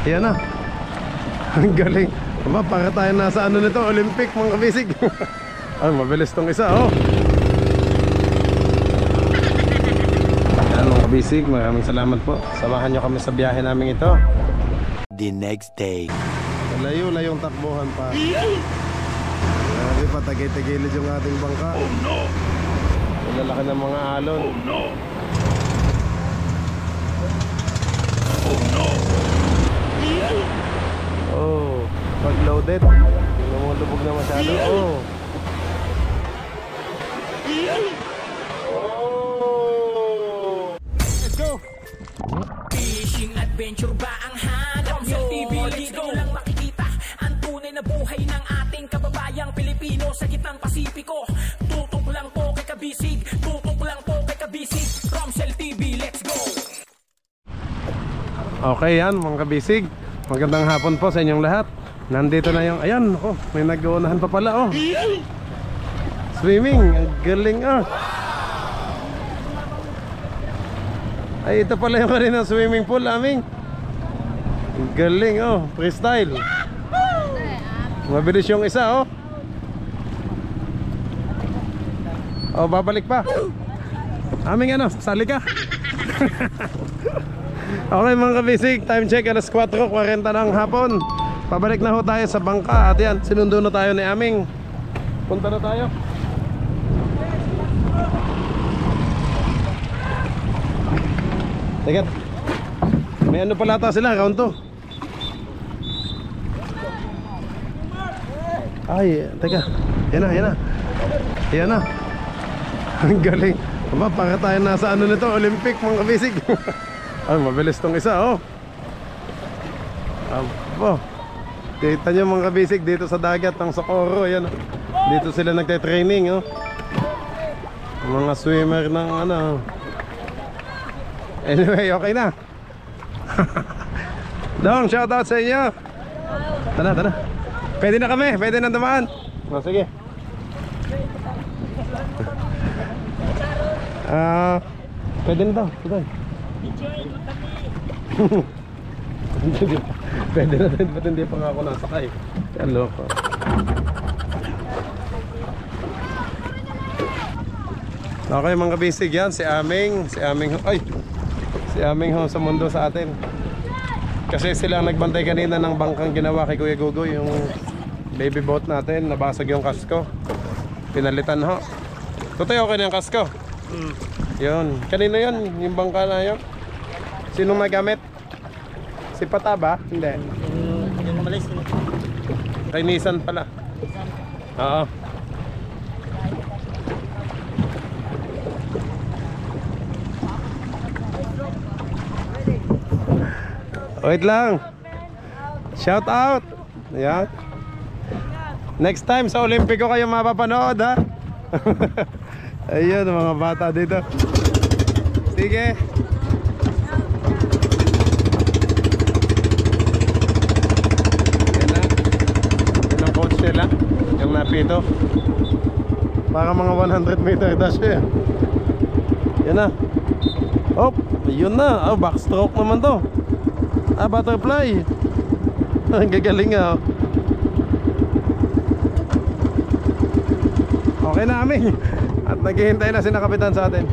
Yan na. Ang galing. Aba, para tayo nasa ano nito, Olympic mga kabisig. Ay, mabilis tong isa, oh. Yan mga kabisig, maraming salamat po. Samahan nyo kami sa biyahe namin ito. The next day. Layo na yung takbuhan pa. Grabe pa, tagay-tagilid yung ating bangka. Oh no! Lalaki ng mga alon. Oh no! Oh no! Oh, pag loaded, lumulubog na masyado. Oh! Let's go! Fishing adventure ba ang hanap? Sa TV, let's go lang makikita ang tunay na buhay ng ating kababayang Pilipino sa gitnang Pasipiko. Tutok lang po kay Kabisig, tutok lang po kay Kabisig. Romsel TV, let's go! Okay yan mga kabisig, magandang hapon po sa inyong lahat. Nandito na yung, ayan, oh, may nag-uunahan pa pala, oh. Swimming, ang galing, oh. Ay, ito pala yung kaninang swimming pool aming. Ang galing, oh, freestyle. Mabilis yung isa, oh. Oh, babalik pa. Aming ano, sali ka. Okay mga kabisig, time check alas 4:40 ng hapon. Pabalik na ho tayo sa bangka. At yan, sinundo na tayo ni Aming. Punta na tayo. Teka, may ano pala ata sila, round 2. Ay, teka, yan na, yan na. Yan na. Ang galing. Aba, para tayo nasa ano nito, Olympic mga kabisig. Ay, mabilis tong isa, oh. Abo. Kita nyo mga kabisig dito sa dagat ng Socorro, yan. Dito sila nagte-training, oh. Mga swimmer ng ano. Anyway, okay na. Dong, shoutout sa inyo. Tara, tara. Pwede na kami, pwede na dumaan. Oh, sige. Pwede na daw, pwede. Pwede na din, ba't hindi pa nga ako nasakay? Hello po. Okay mga kabisig, yan si Aming. Si Aming ho sa mundo sa atin. Kasi sila nagbantay kanina ng bangkang ginawa kay Kuya Gugoy. Yung baby boat natin, nabasag yung kasko. Pinalitan ho. Tutoy, okay na yung kasko? Yun, kanina yun, yung bangka na yun. Sinong nagamit? Si Pata ba? Hindi. Yung umalis. Kay Nissan pala. Oo. Wait lang. Shout out. Ayan. Next time sa Olympiko kayo mapapanood, ha. Ayun mga bata dito. Sige. Sila, yung napito. Para mga 100 meter dash eh. Yan na. Oh, yun na. Oh, backstroke naman to. Ah, butterfly. Ang gagaling nga, oh. Okay na kami. At naghihintay na si Kapitan sa atin.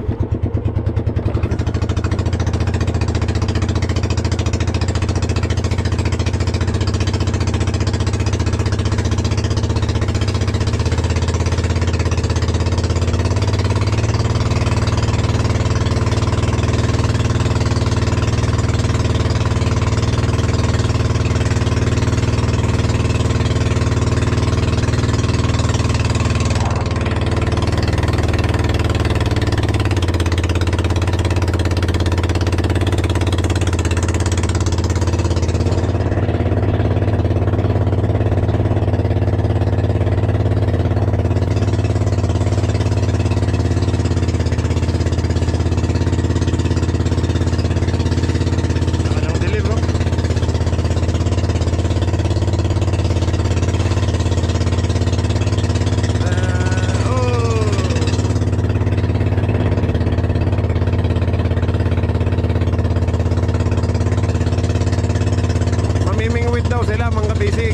daw sila mga bisig.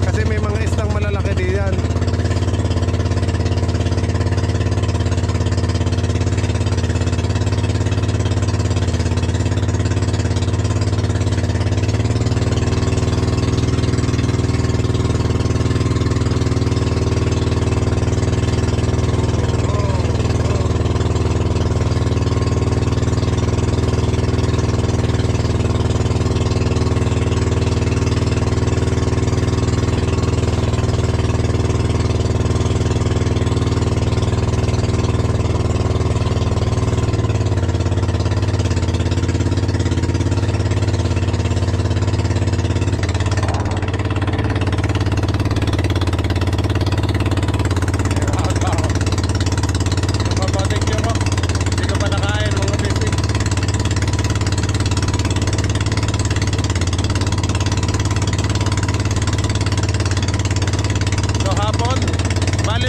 Kasi may mga islang malalaki diyan.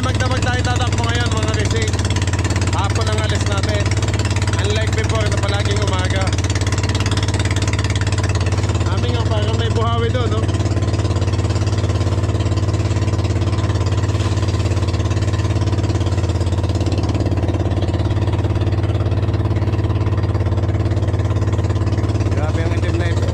Magdamag tayo tatakbo ngayon mga bisig. Hapon ang alis natin. Unlike before na palaging umaga. Aming nga parang may buhawi doon, no? Grabe ang itim na ito.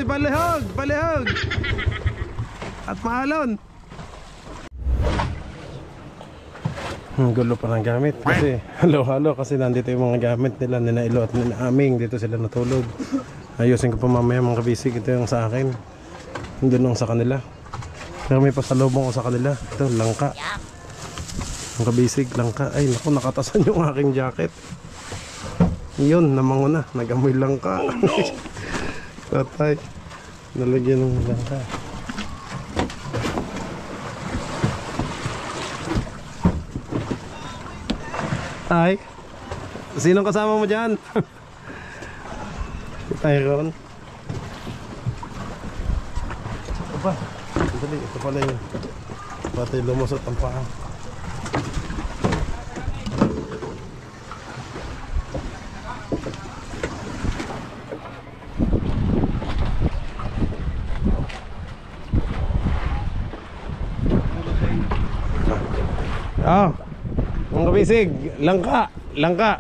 Ay, balihog! Balihog! At maalon! Gulo pa ng gamit kasi halo-halo kasi nandito yung mga gamit nila Nina Ilo at Nina Aming. Dito sila natulog. Ayusin ko pa mamaya mga kabisig. Ito yung sa akin. Doon lang sa kanila. Pero may pasalubong ko sa kanila. Ito, langka. Mga kabisig, langka. Ay naku, nakatasan yung aking jacket. Yun, namango na. Nag-amoy langka. Oh, no. Tatay. Nalagyan ng langka. Ay, sinong kasama mo dyan? Si Tyron. Ito pa. Ito pala yun. Pati lumusot ang paa. Ah, mga kabisig, langka, langka.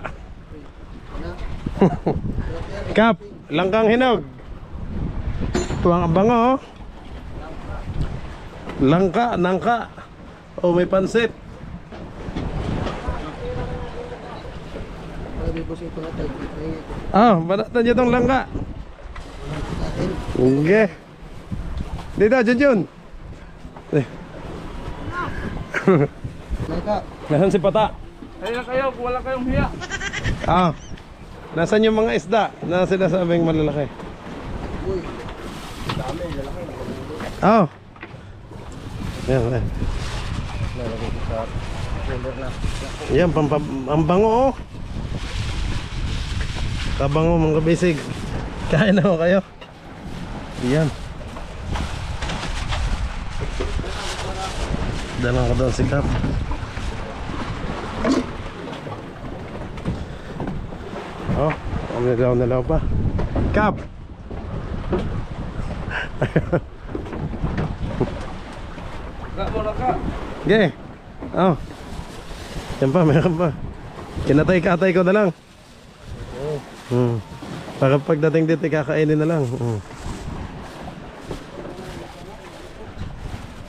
Kap, langkang hinog. Tuwang abango, oh. Langka, nangka. Oh, may pansit. Ah, banatan niyo tong langka. Okay. Dito, Junjun. Nasaan si Pata? Kaya kayo, wala kayong hiya. Ah, nasaan yung mga isda na sinasabing malalaki? Oh. Yan, yan. Yan, ang bango, oh. Kabango mga kabisig. Kain na ho kayo. Yan. Dalang ko doon si Kap. Oh, nalaw pa. Kap! Okay. Oh. Yan pa, meron pa. Kinatay-katay ko na lang. Para pagdating dito, kakainin na lang.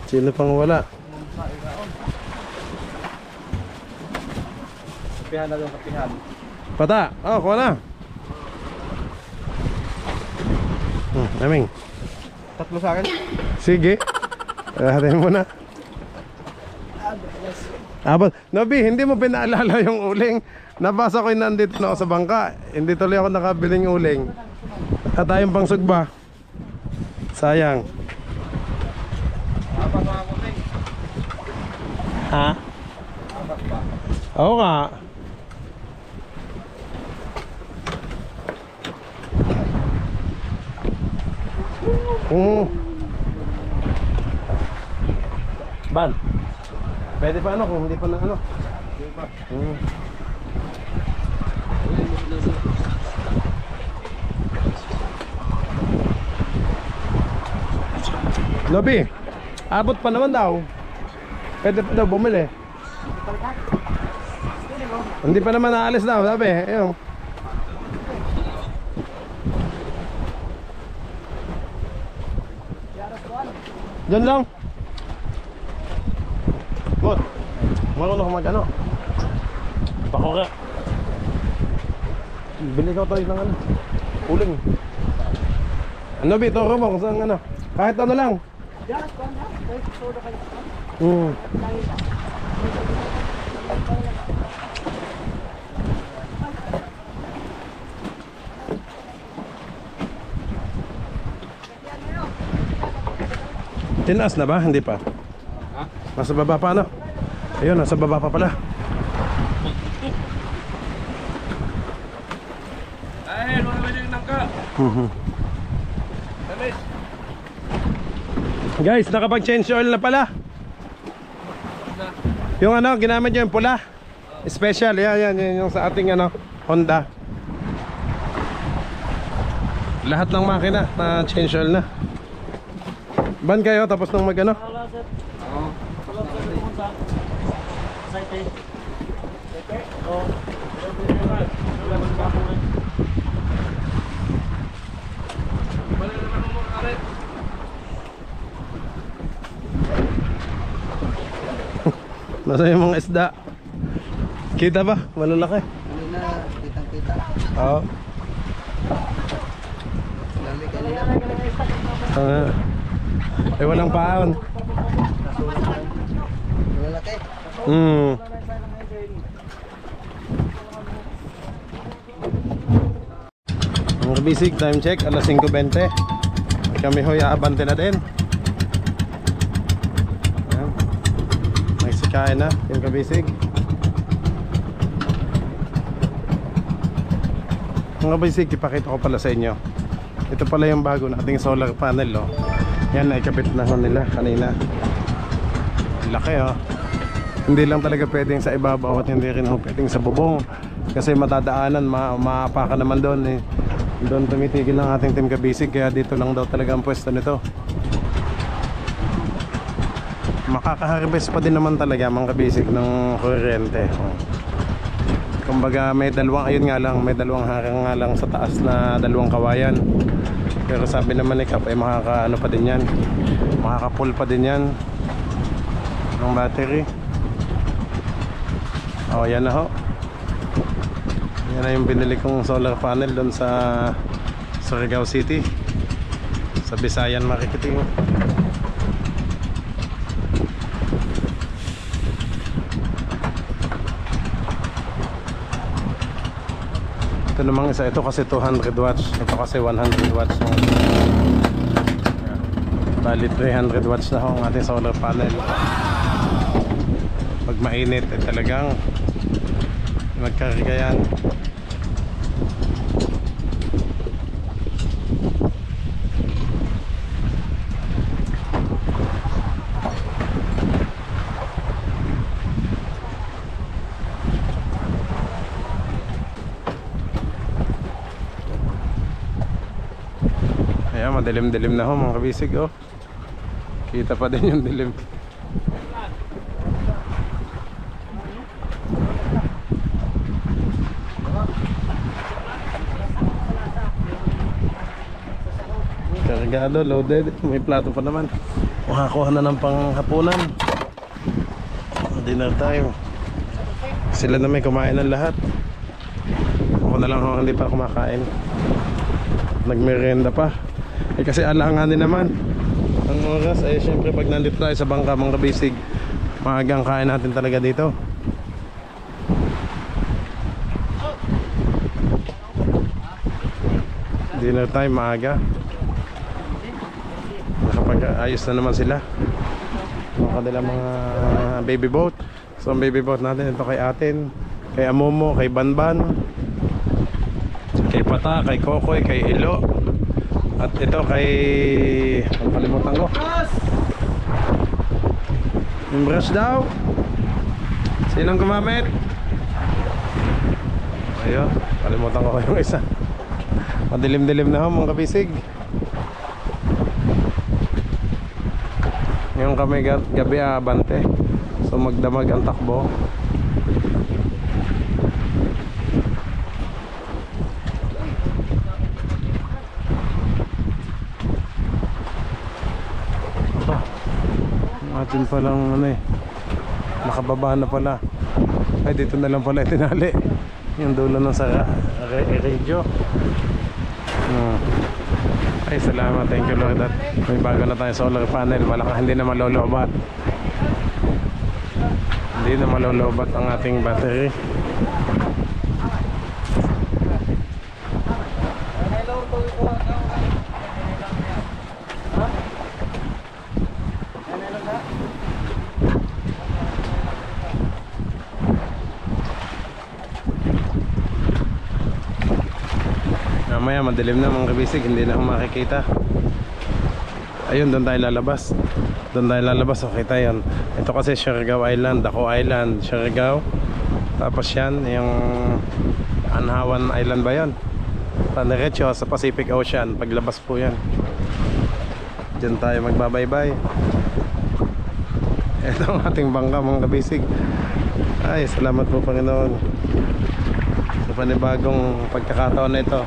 Sino pang wala? Kapihan na yung kapihan. Pata, oh, kuha na. Aming. Tatlo sa akin. Sige. Hatiin mo na. Abot. Nobi, hindi mo pinaalala yung uling. Nabasa ko yung nandito na ako sa bangka. Hindi tuloy ako nakabiling uling. At tayong pangsugba. Sayang. Ha? Oo nga. Ban. Pwede pa ano kung hindi pa na ano. Lobi, abot pa naman daw. Pwede pa daw bumili. Hindi pa naman naalis daw, sabi. Ayun. Diyan lang. Good. Marunong ako mag-ano. Bako ka. Bili ko tayo ng ano. Uling. Ano ba ito? Robo kung saan ano. Kahit ano lang. Tinaas na ba? Hindi pa. Nasa baba pa ano? Ayun, nasa baba pa pala. Ay, mga yung nangka. Guys, nakapag-change oil na pala. Yung ano, ginamit nyo yung pula. Special, yan yung sa ating ano, Honda. Lahat ng makina na change oil na. Ban kayo tapos nang mag ano? Nasa yung mga isda. Kita ba? Malalaki. Kanina, kitang-kita. Oo. Lali kanina. Ay walang paon. Malaki. Mga bisig, time check, alas 5:20. Kami hoy aabante na din. Ayan. Nagsikain na yung kabisig. Mga bisig, ipakita ko pala sa inyo. Ito pala yung bago nating solar panel, oh. Yan, naikabit na ho nila kanina. Laki, oh. Hindi lang talaga pwedeng sa ibabaw at hindi rin ho pwedeng sa bubong. Kasi matadaanan, maapakan naman doon, eh. Doon tumitigil ang ating team kabisig, kaya dito lang daw talaga ang pwesto nito. Makaka-harvest pa din naman talaga mga kabisig ng kuryente, oh. Kumbaga may dalawang, ayun nga lang, may dalawang harang nga lang sa taas na dalawang kawayan. Pero sabi naman ni Kap ay makaka-ano pa din yan, makaka-pull pa din yan ng battery. Oh, yan na ho. Yan na yung binili kong solar panel doon sa Surigao City, sa Bisayan Marketing. Ito namang isa, ito kasi 200 watts, ito kasi 100 watts. So, bali 300 watts na ho ang ating solar panel. Pag mainit ay talagang magkarga yan. Ayan, madilim-dilim na ho mga kabisig, oh. Kita pa din yung dilim. Kargado, loaded. May plato pa naman. Makakuha na ng panghapunan. Dinner time. Sila na may kumain ng lahat. Ako na lang ho, hindi pa kumakain. Nagmerienda pa. Eh kasi alanganin naman ang oras. Eh syempre pag nandito tayo sa bangka mga kabisig, maagang kain natin talaga dito. Dinner time maaga. Nakapag-ayos na naman sila ang kanilang mga baby boat. So ang baby boat natin ito kay Atin, kay Amomo, kay Banban, kay Pata, kay Kokoy, kay Ilo. At ito kay, ang kalimutan ko, yung brush daw. Sinong gumamit? Ayun, kalimutan ko yung isa. Madilim-dilim na ho mga kabisig. Ngayon kami gabi abante. So magdamag ang takbo. Atin palang ano eh, nakababa na pala. Ay dito na lang pala itinali yung dulo ng sa radio. Ay salamat, thank you Lord at may bago na tayo solar panel. Malaka hindi na malolobat. Hindi na malolobat ang ating battery. Mamaya madilim na mga kabisig, hindi na ako makikita. Ayun, doon tayo lalabas. Doon tayo lalabas, okay tayo yan. Ito kasi Surigao Island, Daco Island, Surigao. Tapos yan, yung Anhawan Island ba yan? Paniretso sa Pacific Ocean, paglabas po yan. Diyan tayo magbabaybay. Ito ang ating bangka mga kabisig. Ay, salamat po Panginoon sa panibagong pagkakataon na ito.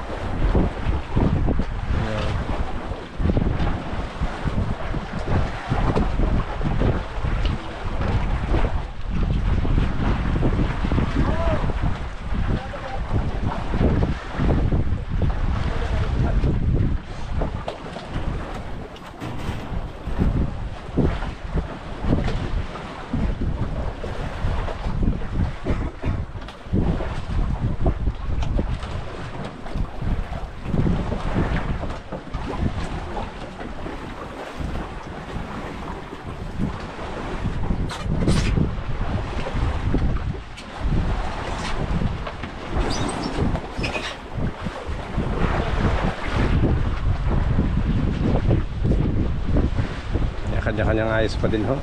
kanya-kanyang ayos pa din ho.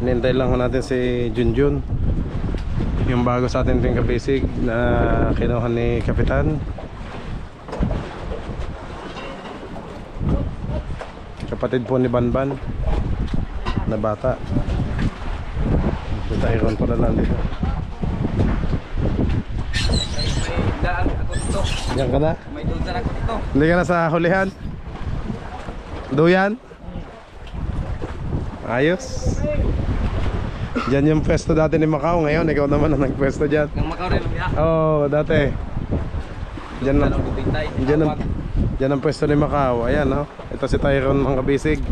Hinintay lang ho natin si Junjun, yung bago sa atin ting kabisig na kinuha ni Kapitan. Kapatid po ni Banban na bata. Ito Iron pala nandito. Daan ako dito. Diyan ka na? May dudan ako dito. Hindi ka na sa hulihan? Duyan? Ayos. Diyan yung pwesto dati ni Macau. Ngayon ikaw naman ang nagpwesto dyan. Nang makaw rin niya. Oo, dati. Diyan lang. Diyan ang pwesto ni Macau. Ayan, no? Ito si Tyron mga kabisig.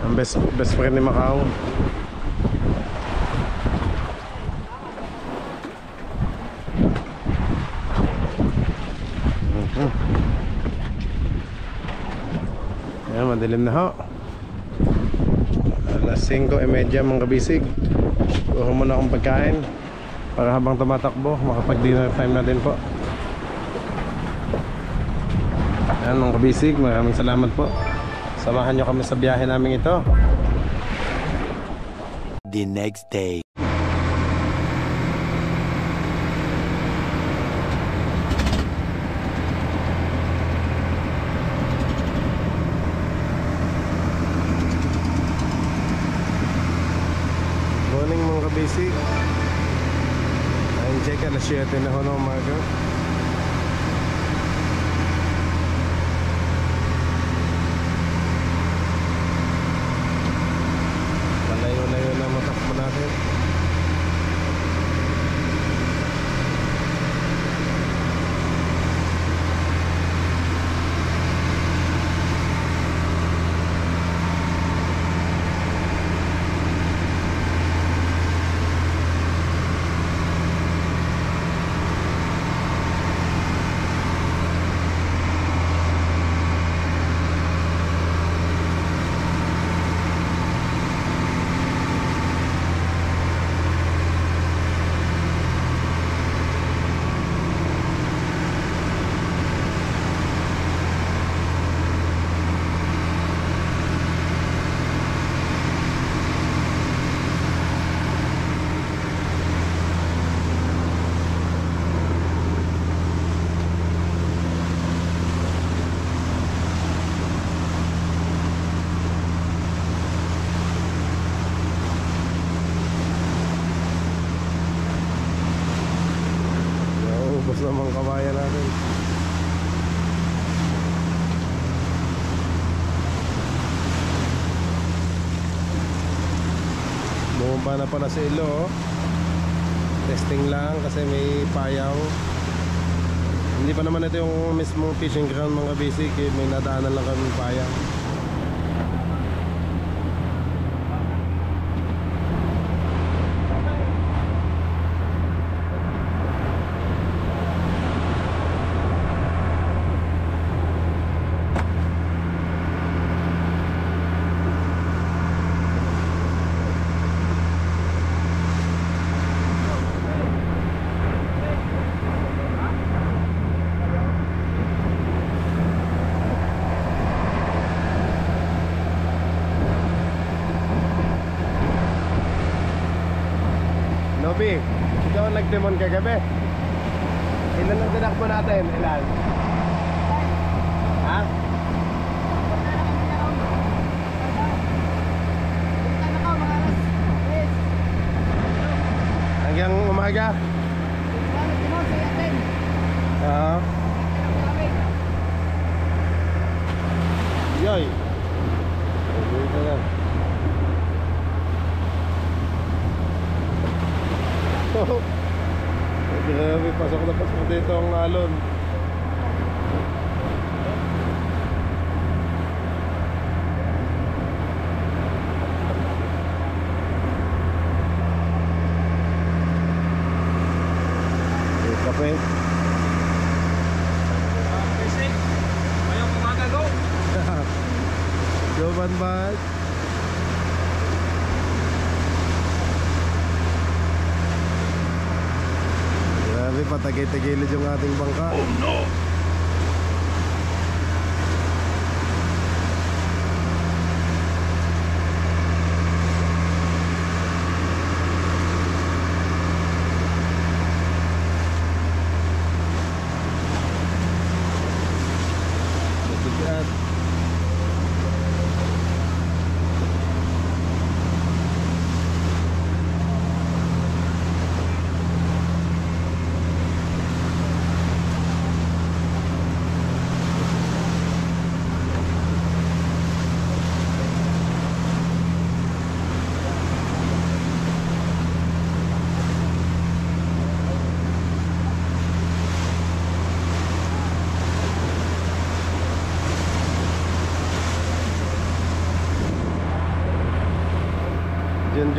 Ang best friend ni Macau. Ayan, madilim na ho. Alas 5:30 mga kabisig. Kuha muna akong pagkain para habang tumatakbo makapag dinner time na din po. Ayan mga kabisig, maraming salamat po. Samahan nyo kami sa biyahe namin ito. The next day. Morning mga kabisig. Ayun, check, alas 7 na ho ng umaga. Malayo-layo na matakbo natin. Ubos naman kabayan natin. Bumaba na pala sa ilo, oh. Testing lang kasi may payaw. Hindi pa naman ito yung mismong fishing ground mga basic, eh. May nadaanan lang kami payaw. Nobi, ikaw ang nag-demon kagabi. Ilan ang tinakbo natin? Ilan? Ha? Hanggang umaga? Oo. Yoy. Dito na. Grabe, pasok na pasok dito ang alon. Kape. Basic. Ayaw kumaga go. Go Banban. Grabe, patagay-tagilid yung ating bangka. Oh no!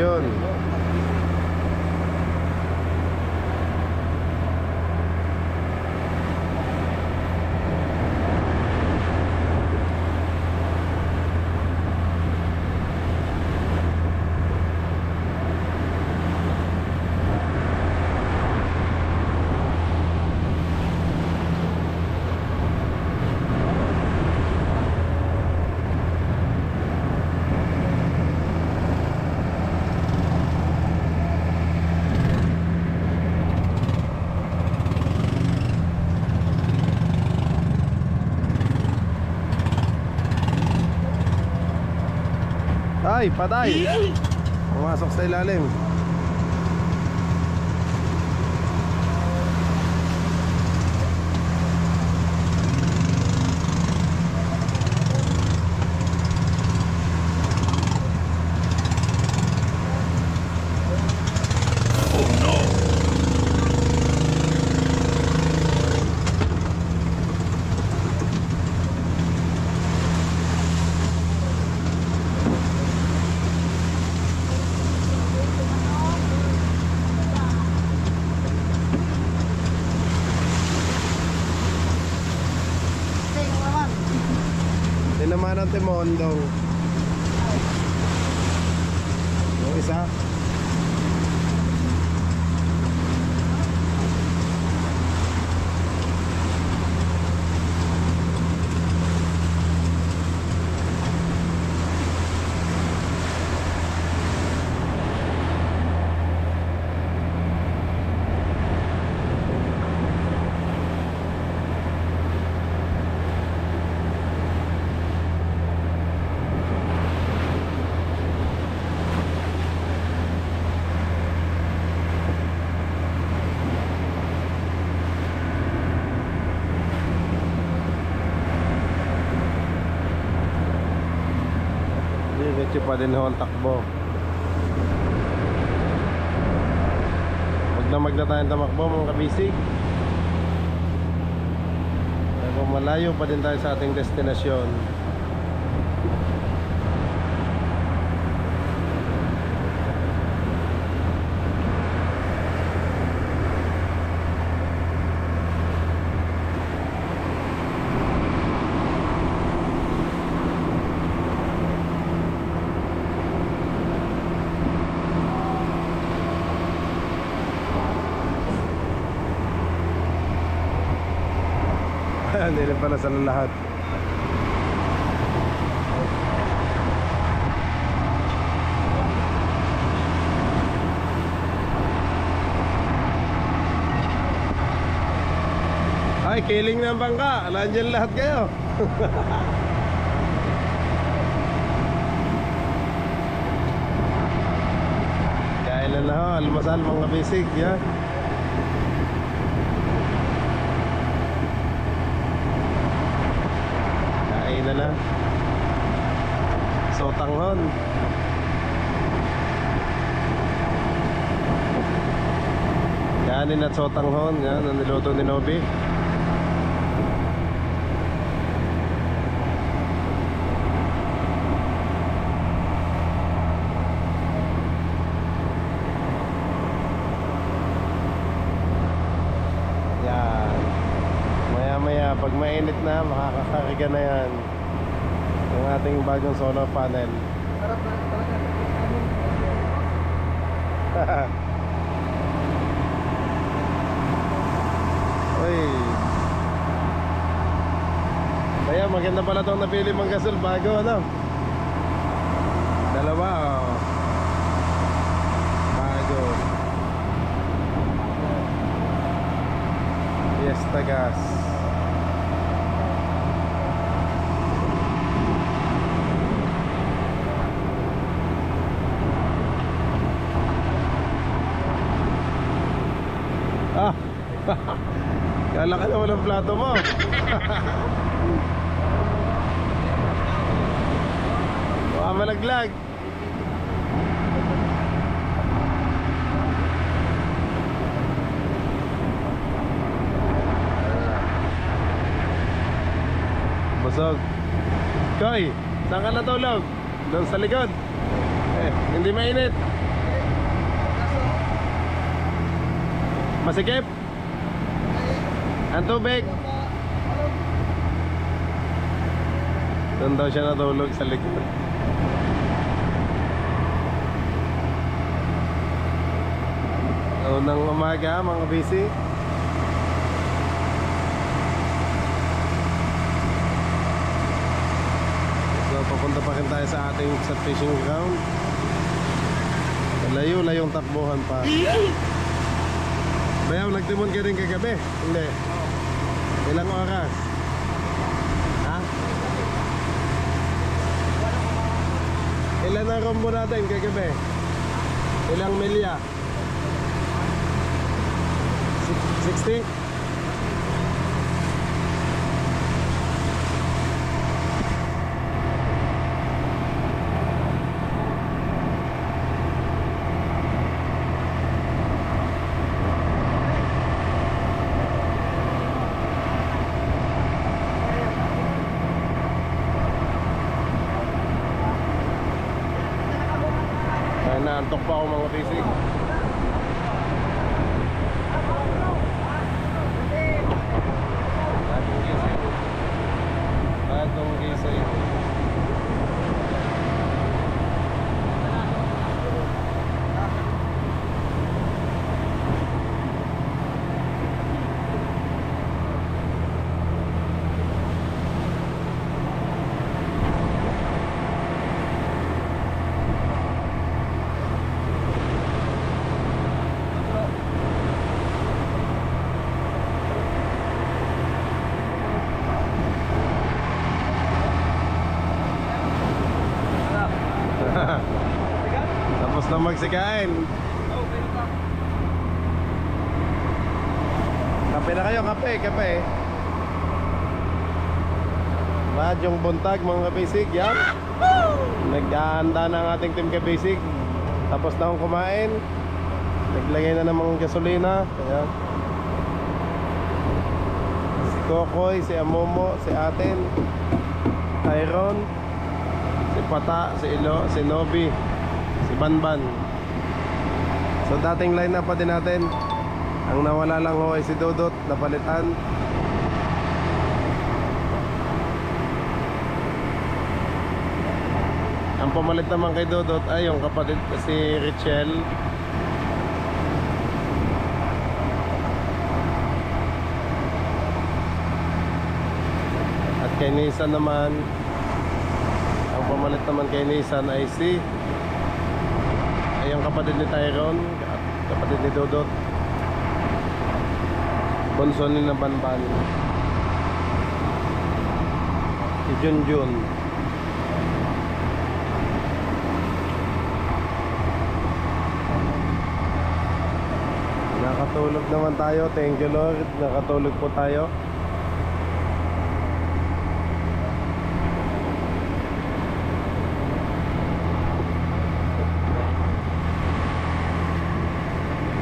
June. Ay, patay! Pumasok sa ilalim. Tinamaan ang timondong. Yung isa. Diretso pa din ho ang takbo. Huwag na tayong tamakbo mga kabisig. Pero malayo pa din tayo sa ating destinasyon. Hindi rin pala sa lahat. Ay, kiling ng bangka. Nandiyan lahat kayo. Kailan na ho, almasal mga bisig, ya. Na na sotanghon. Kanin at sotanghon yan ang niluto ni Nobby. Yan, maya maya pag mainit na makakakarga na yan ang ating bagong solar panel. Uy, kaya maganda pala itong napili mong gasol bago, ano? Dalawa, oh. Bago Fiesta Gas. Ah, kala ka naman ang plato mo. Baka malaglag. Busog. Koy, saan ka natulog? Doon sa likod. Hindi mainit. Masikip? Ang tubig? Doon daw siya natulog sa likod. Unang umaga mga busy. So papunta pa rin tayo sa ating sa fishing ground. Layo-layong takbuhan pa. Bayaw, nagtimon ka rin kagabi? Hindi. Ilang oras? Ha? Ilan ang rombo natin kagabi? Ilang milya? 60? Naantok pa ako mga tisig. Bagong gising. Tapos na magsikain. Kape na kayo, kape. Badyong buntag mga kabisig, yan. Nag-aanda na ang ating team kabisig. Tapos na akong kumain. Naglagay na ng mga gasolina. Ayan. Si Kokoy, si Amomo, si Aten, Tyron, si Pata, si Ilo, si Nobi, si Banban. So dating line up pa din natin. Ang nawala lang ho ay si Dodot, napalitan. Ang pumalit naman kay Dodot ay yung kapatid si Richel. At kay Nissan naman, ang pumalit naman kay Nissan ay si ay yung kapatid ni Tyron, kapatid ni Dodot, bunso ni na Banban, si Junjun. Nakatulog naman tayo, thank you Lord, nakatulog po tayo.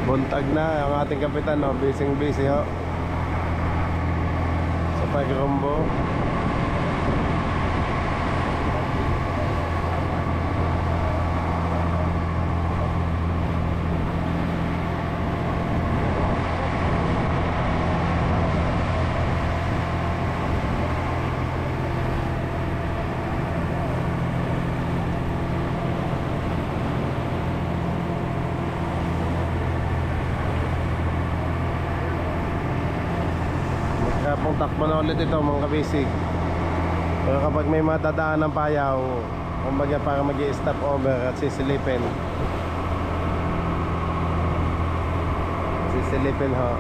Buntag na ang ating kapitan, no? Busy ho sa pagrombo. Pong takbo na ulit ito mga kabisig. Pero kapag may matadaan ng payaw, kumbaga para mag-i-stop over at sisilipin ho.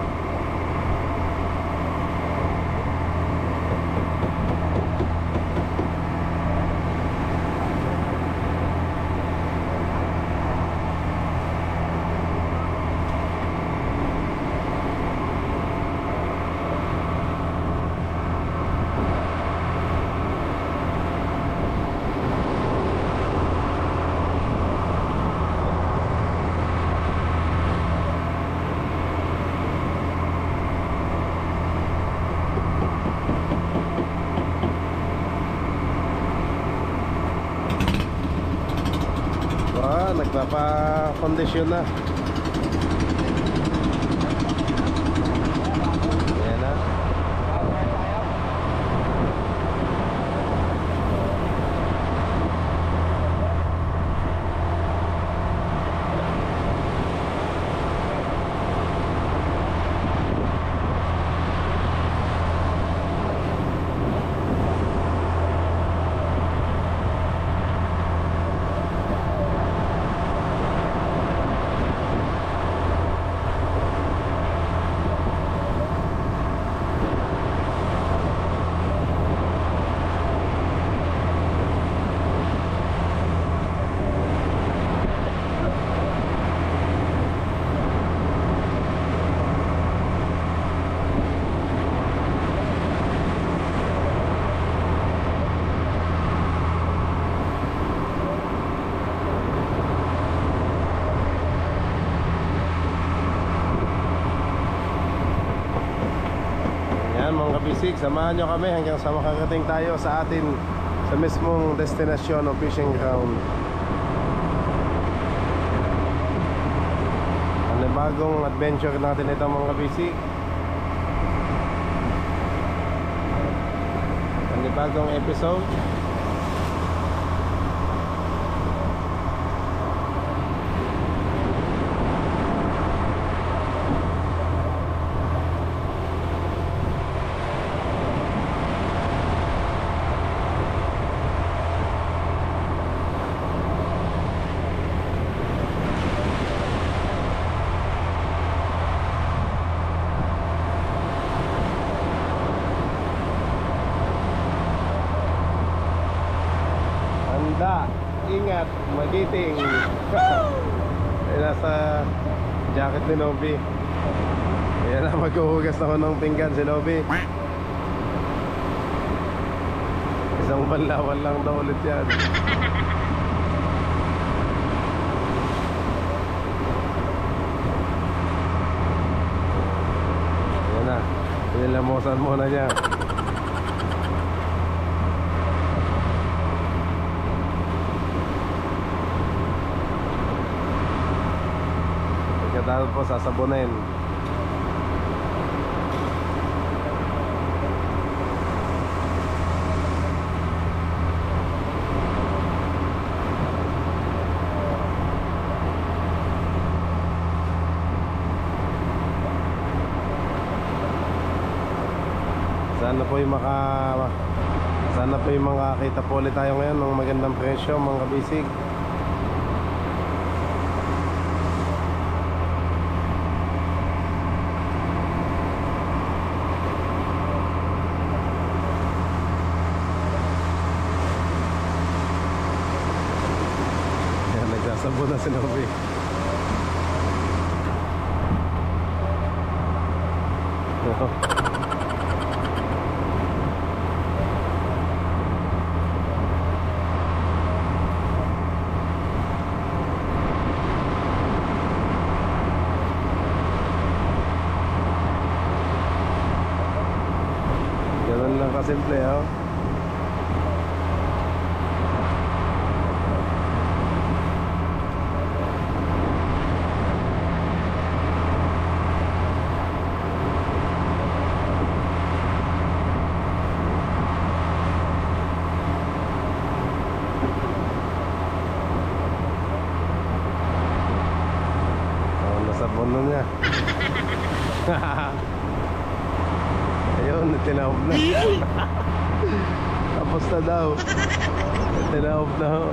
Nagpapa-kondisyon na. bisig, samahan nyo kami hanggang sa makarating tayo sa atin sa mismong destinasyon o fishing ground. Ano bagong adventure natin ito mga bisig. Ano bagong episode. Ingat, magiting. Ay, nasa jacket ni Nobby. Ayan na, maghuhugas ako ng pinggan si Nobby. Isang banlawan lang daw ulit yan. Ayan na, pinilamusan muna niya. Tapos sasabunin. Sana po yung makakita po ulit tayo ngayon ng magandang presyo mga kabisig. Sabo na si Nobby. Ganun lang kasimple, oh. Sabon na niya. Ayun, tinahog na. Tapos na daw. Tinahog na ho.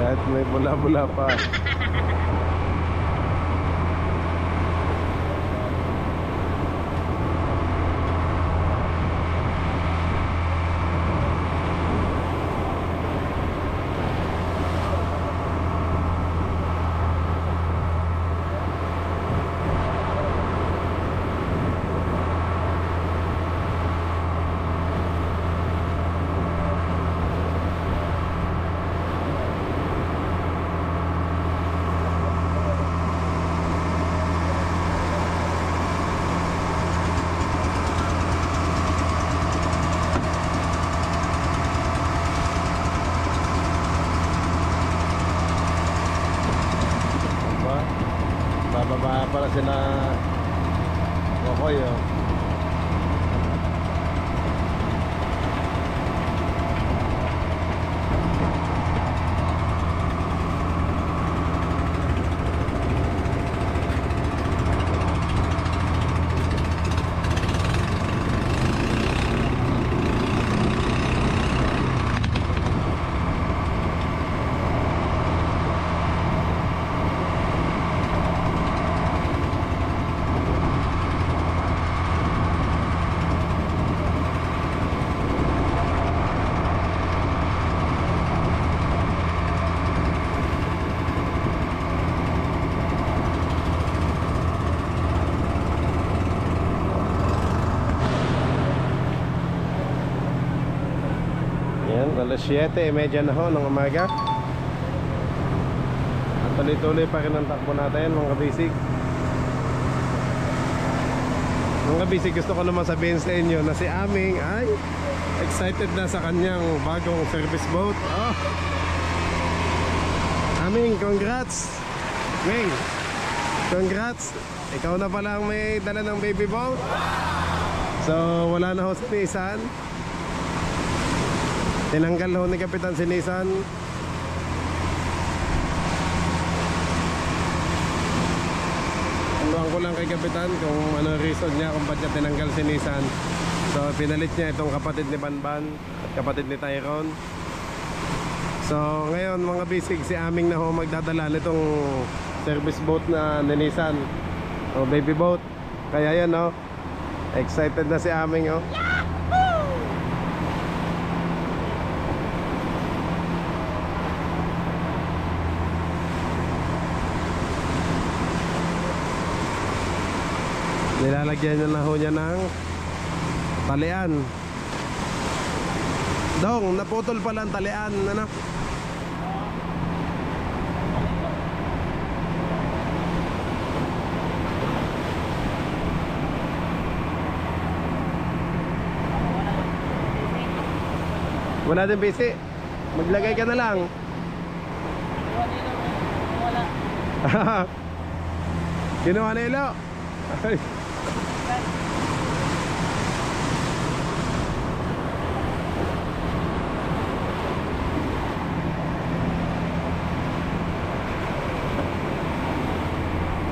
Kahit may bula-bula pa. Bababa pala sila Kokoy, oh. Alas 7:30 na ho ng umaga. Tuloy-tuloy pa rin ang takbo natin mga kabisig. Mga kabisig, gusto ko naman sabihin sa inyo na si Aming ay excited na sa kanyang bagong service boat. Oh. Aming, congrats! Ming, congrats! Ikaw na pala ang may dala ng baby boat. So wala na ho si Nissan. Tinanggal ho ni Kapitan si Nissan. Tanong ko lang kay Kapitan kung ano reason niya kung ba't niya tinanggal si Nissan. So pinalit niya itong kapatid ni Banban at kapatid ni Tyrone. So ngayon mga bisig, si Aming na ho magdadala nitong service boat na ni Nissan, o baby boat. Kaya yan oh, excited na si Aming oh. Nilalagyan niya na ho niya ng talian. Dong, naputol pala ang talian, ano? Wala din busy. Maglagay ka na lang. Ginawa na ilo. Ay.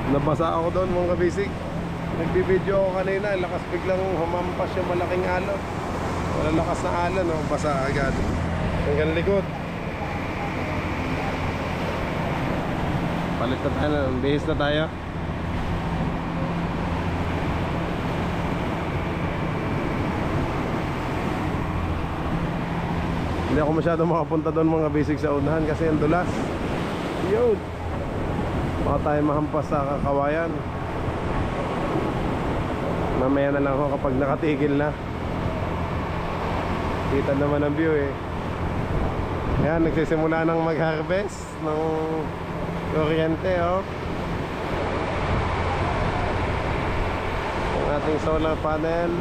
Nabasa ako doon mga kabisig. Nagbibideo ako kanina, lakas biglang humampas yung malaking alon. Wala lakas na alon, no? Basa agad hanggang likod. Palit na tayo, bihis na tayo. Hindi ako masyado makapunta doon mga basic sa unahan kasi ang dulas. Yun, baka tayo mahampas sa Kawayan. Mamaya na lang ako kapag nakatigil na. Kita naman ang view eh. Ayan, nagsisimula ng mag-harvest ng kuryente oh. Ang ating solar panel.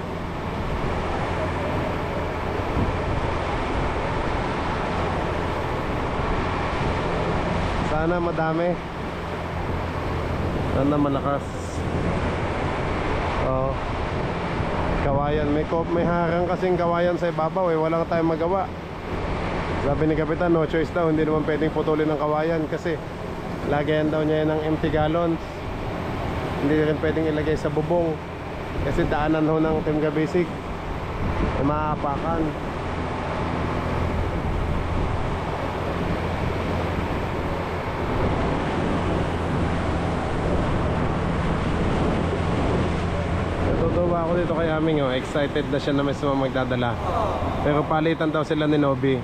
Sana madami. Sana malakas. Oh. Kawayan, may harang kasing kawayan sa ibabaw eh, wala tayong magawa. Sabi ni Kapitan, no choice daw, hindi naman pwedeng putulin ng kawayan kasi lagayan daw niya ng empty gallons. Hindi rin pwedeng ilagay sa bubong kasi daanan ho ng Timga Basic, maapakan. Natutuwa ako dito kay Aming oh. Excited na siya na mismo magdadala. Pero palitan daw sila ni Nobby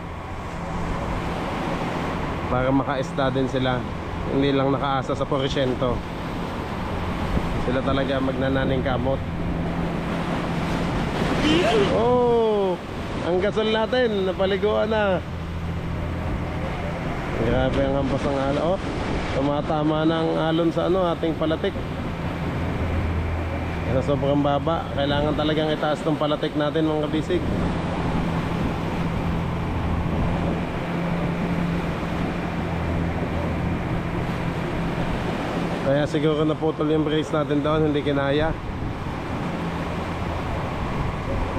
para makaista din sila. Hindi lang nakaasa sa porsyento. Sila talaga magnananing kamot. Oh, ang gasol natin napaliguan na. Grabe ang hampas ng alon. Oh, tumatama ng alon sa ano, ating palatik. Kaya sobrang baba. Kailangan talagang itaas ng palatik natin mga kabisig. Kaya siguro naputol yung brace natin doon, hindi kinaya.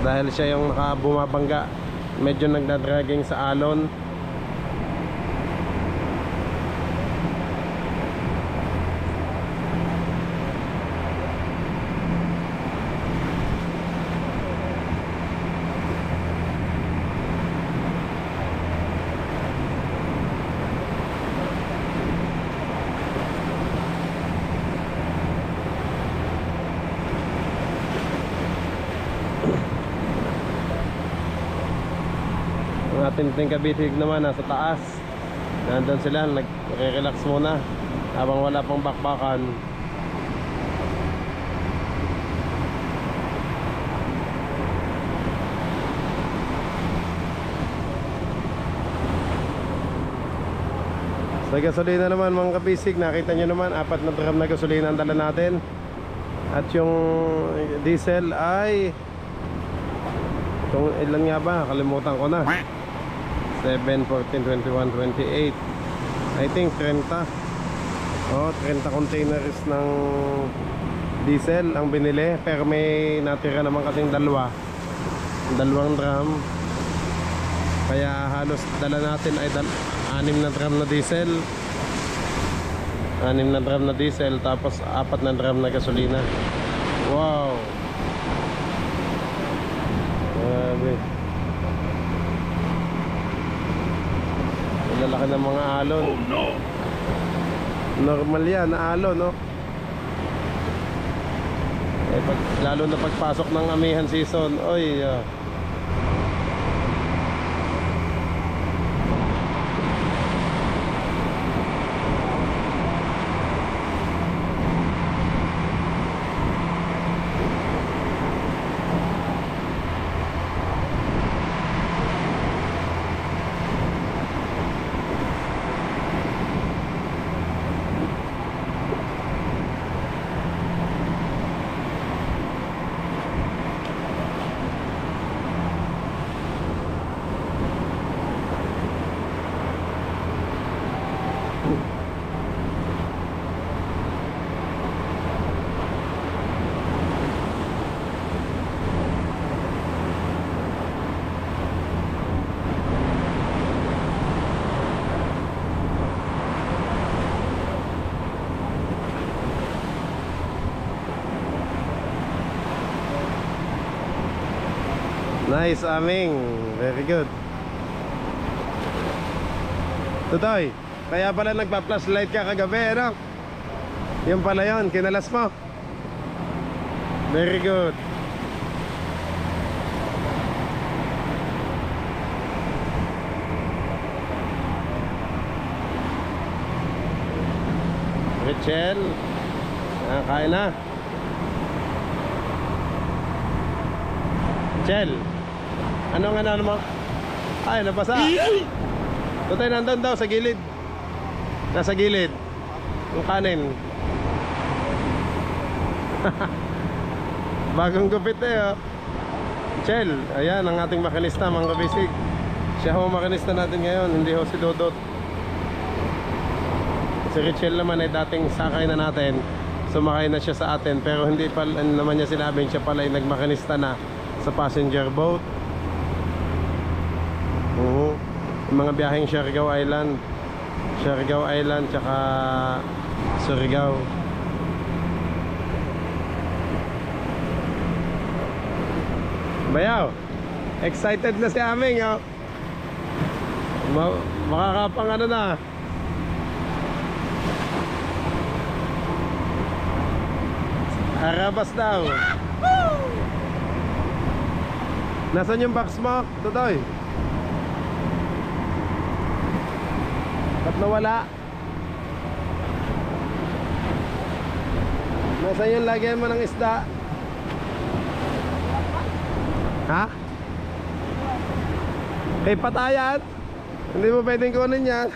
Dahil siya yung nakabumabangga. Medyo nagdadragging sa alon. Ating Tingkabisig naman nasa taas. Nandun sila, nag-relax muna habang wala pang bakbakan. May gasolina naman mga kabisig. Nakita nyo naman, 4 na drum na gasolina ang dala natin. At yung diesel ay itong ilan nga ba? Kalimutan ko na. 7, 14, 21, 28. I think 30. 30 containers ng diesel ang binili. Pero may natira naman kasing dalawang drum. Kaya halos dala natin ay 6 na drum na diesel. 6 na drum na diesel. Tapos 4 na drum na gasolina. Wow. Grabe. Lalaki ng mga alon. Oh no. Normal yan na alon, no? Lalo na pagpasok ng amihan season. Oy, nice, Aming. Very good. Tutoy, kaya pala nagpa-flashlight ka kagabi, ano? Yung pala yun, kinalas mo. Very good. Richel, kain na. Richel, anong ano mo? Ay, nabasa. Tutay nandun daw sa gilid. Nasa gilid. Yung kanin. Bagong gupit oh. Chel, ayan ang ating makinista, mga kabisig. Siya ho makinista natin ngayon, hindi ho si Dodot. Si Richel naman ay dating sakay na natin. Sumakay na siya sa atin. Pero hindi pa naman niya sinabing siya pala ay nagmakinista na sa passenger boat. Yung mga biyaheng Siargao Island, tsaka Surigao. Bayaw, excited na si Aming, oh. Makakapang ano na. Harabas daw. Nasaan yung box mo, Tutoy? Ba't nawala? Nasaan yung lagyan mo ng isda? Ha? Kay patayan? Hindi mo pwedeng kunin yan.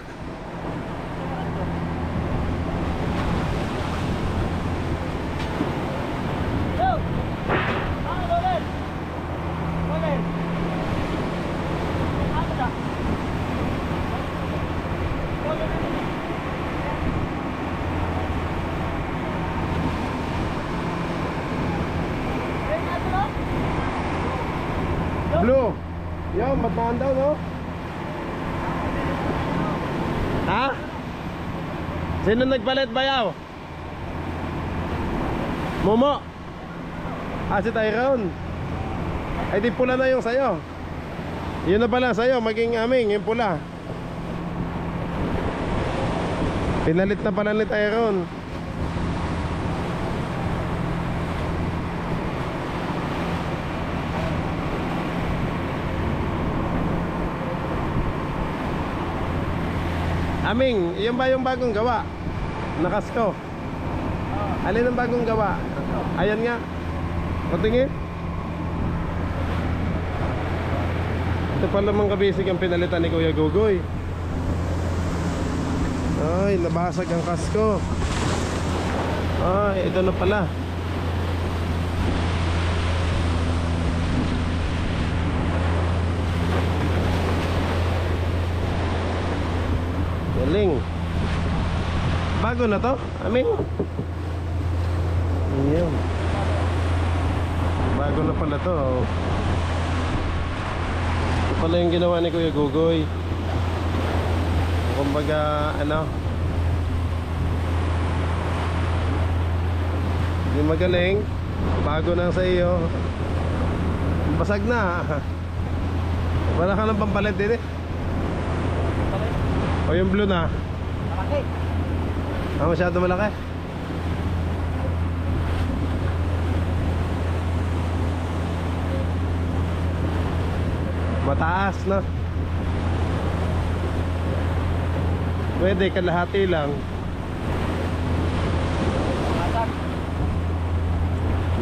Blue. Yo, ba't daw, no? Ha? Sino nagpalit, Bayaw? Momo. Si Tyrone. Ay di pula na yung sayo. Yun na pala sayo, maging Aming, yung pula. Pinalit na pala ni Tyrone. Aming, yan ba yung bagong gawa? Nakasko. Alin ang bagong gawa? Ayan nga. Patingin. Ito pala mga kabisig ang pinalitan ni Kuya Gugoy. Ay, nabasag ang kasko. Ay, ito na pala. Galing. Bago na to? Aming. Ayan. Bago na pala to. Ito pala yung ginawa ni Kuya Gugoy. Kumbaga, ano, hindi magaling. Bago na sa iyo. Basag na. Wala ka ng pampalit din eh. O yung blue na. Malaki. Masyado malaki. Mataas na. Pwede kalahati lang.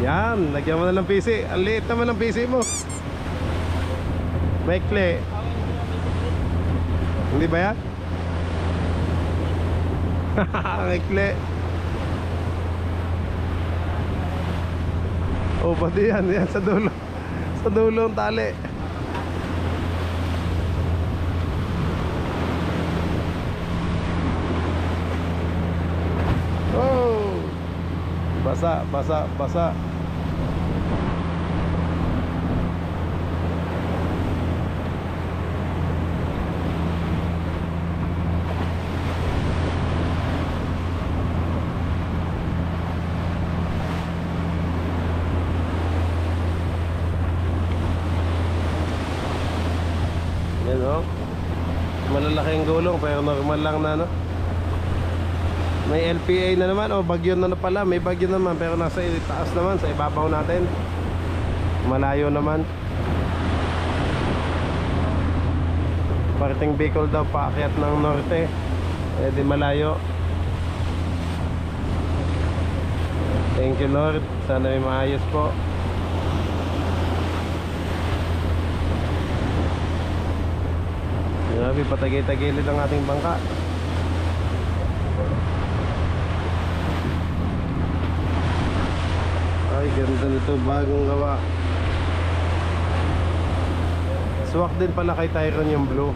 Yan, lagyan mo na ng PC. Ang liit naman ng PC mo. Maikli. Hindi ba yan? Maikli. Oh, pati yan. Yan sa dulo. Sa dulo ang tali. Oh! Basa, basa, basa. Yan o. Malalaking gulong pero normal lang na, no? May LPA na naman. O, bagyo na pala. May bagyo naman pero nasa taas naman. Sa ibabaw natin. Malayo naman. Parating Bicol daw, paakyat ng norte. Eh di malayo. Thank you Lord. Sana may maayos po. Grabe, patagay-tagilid ang ating bangka. Ay, ganda nito, bagong gawa. Swak din pala kay Tyron yung blue.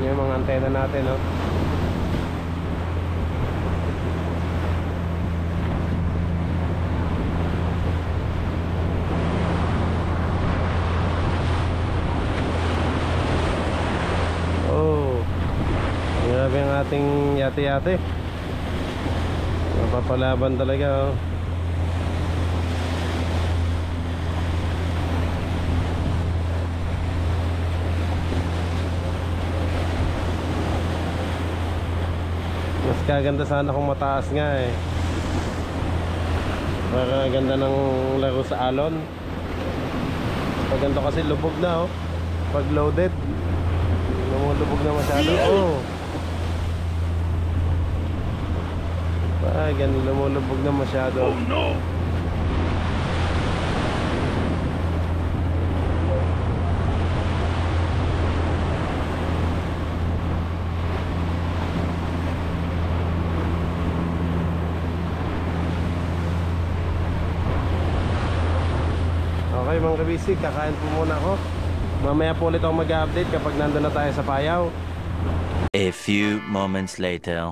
Yung mga antena natin, no? Oh, grabe ang ating yate-yate. Napapalaban talaga, oh. Mas kaganda sana kung mataas nga eh. Para ganda ng laro sa alon. Pag ganito kasi lubog na, oh. Pag loaded lumulubog na masyado. Oh, ganun, lumulubog na masyado. Oh no! Okay mga kabisig, kakain po muna ako. Mamaya po ulit ako mag-update kapag nandun na tayo sa Payaw. A few moments later.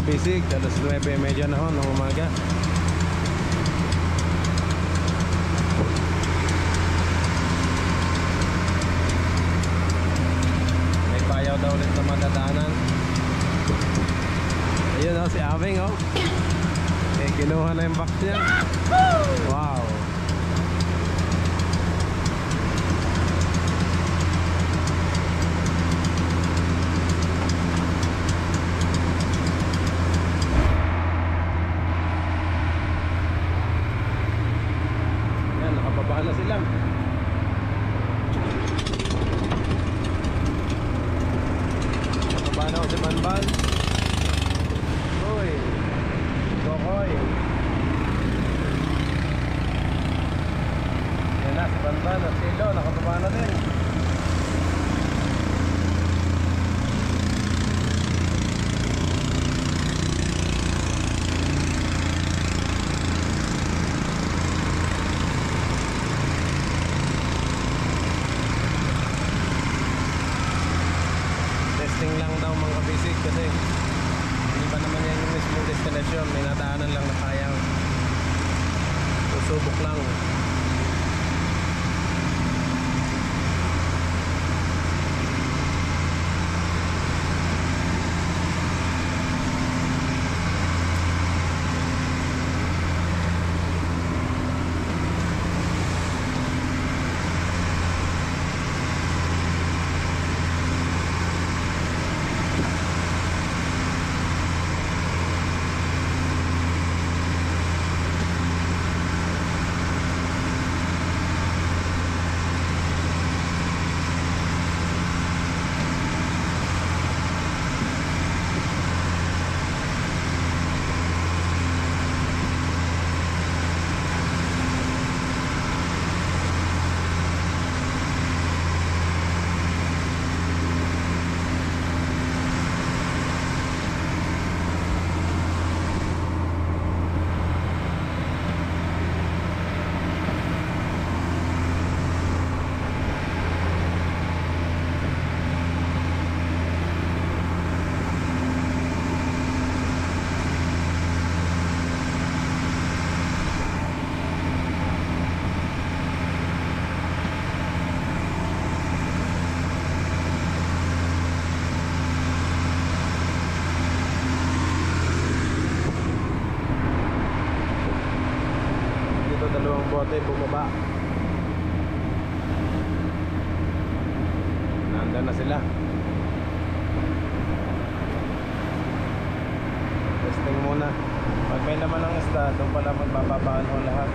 kabisig. Alas 9:30 na ho ng umaga. May bayaw daw ulit na madadaanan. Ayun o, si Aming o. Eh, kinuha na yung box niya. Wow. Yan, nakababa na sila. Nakababa na ako si Banban. Uy, Kokoy. Yan na, si Banban at si Ilo, nakababa na din. Testing lang daw mga basic kasi hindi pa naman yan yung mismong destination. May nadaanan lang na kayang susubok lang. Dalawang bote bumaba. Nandun na sila. Testing muna. Pag may laman ng isda, doon pala magbababaan ho lahat.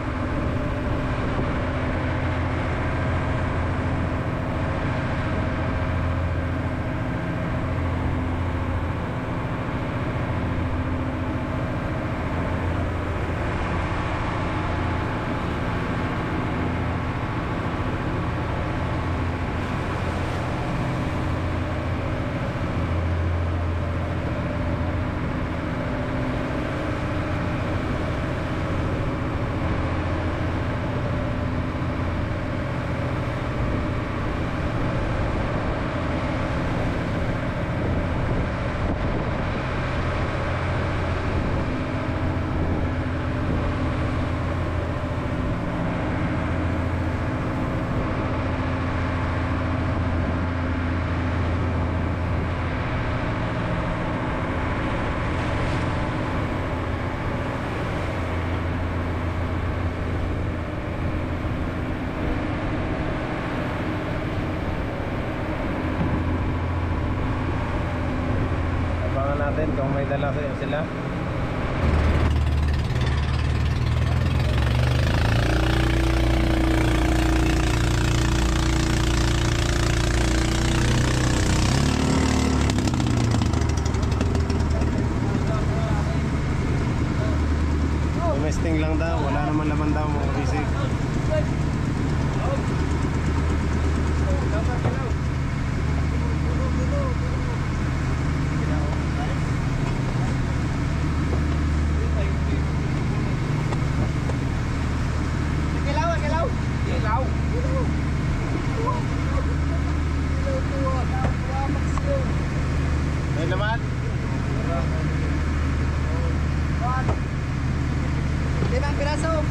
Natin kung may dala sila. Domestic lang daw, wala naman laman daw mga bisig. May laman? Ayan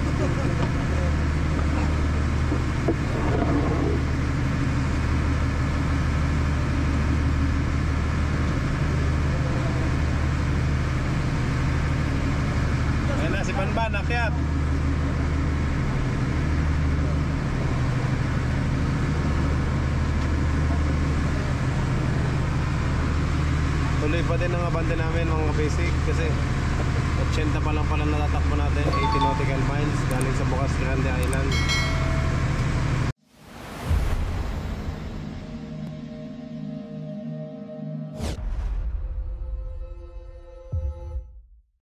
na si Banban, akyat. Tuloy pa din ang abante namin mga basic kasi 80 pa lang pala natatakbo natin, 80 nautical miles galing sa Bukas Grande Island.